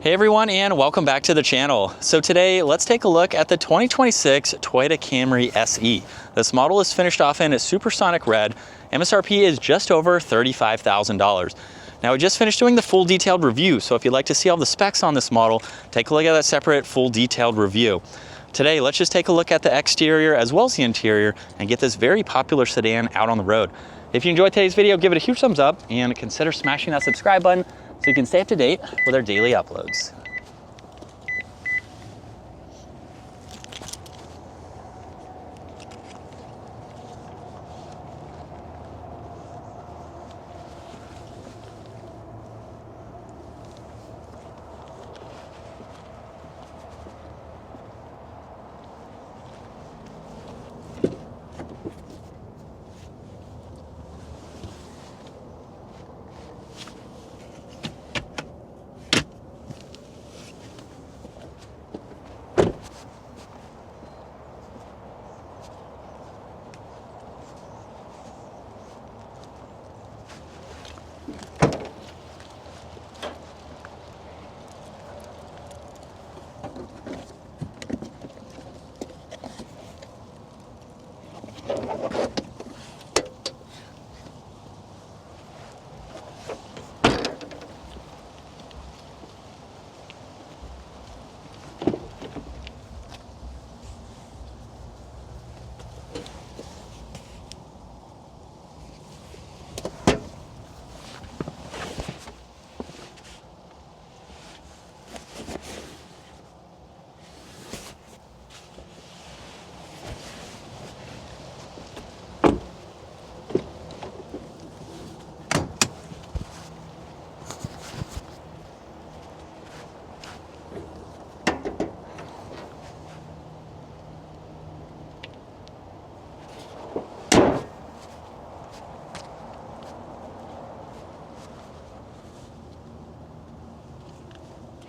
Hey everyone, and welcome back to the channel. So today, let's take a look at the 2026 Toyota Camry SE. This model is finished off in a supersonic red. MSRP is just over $35,000. Now, we just finished doing the full detailed review, so if you'd like to see all the specs on this model, take a look at that separate full detailed review. Today, let's just take a look at the exterior as well as the interior and get this very popular sedan out on the road. If you enjoyed today's video, give it a huge thumbs up and consider smashing that subscribe button so you can stay up to date with our daily uploads.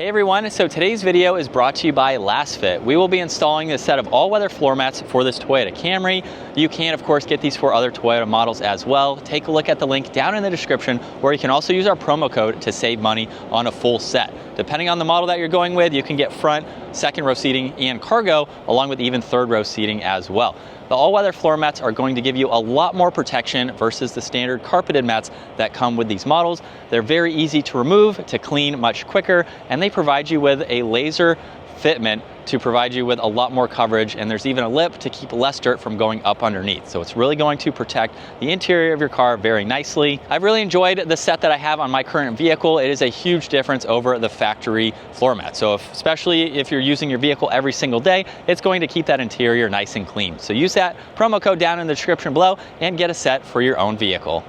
Hey everyone, so today's video is brought to you by Last Fit. We will be installing a set of all-weather floor mats for this Toyota Camry. You can, of course, get these for other Toyota models as well. Take a look at the link down in the description where you can also use our promo code to save money on a full set. Depending on the model that you're going with, you can get front, second row seating, and cargo, along with even third row seating as well. The all-weather floor mats are going to give you a lot more protection versus the standard carpeted mats that come with these models. They're very easy to remove, to clean much quicker, and they provide you with a laser fitment to provide you with a lot more coverage, and there's even a lip to keep less dirt from going up underneath. So it's really going to protect the interior of your car very nicely. I've really enjoyed the set that I have on my current vehicle. It is a huge difference over the factory floor mat. So especially if you're using your vehicle every single day, it's going to keep that interior nice and clean. So use that promo code down in the description below and get a set for your own vehicle.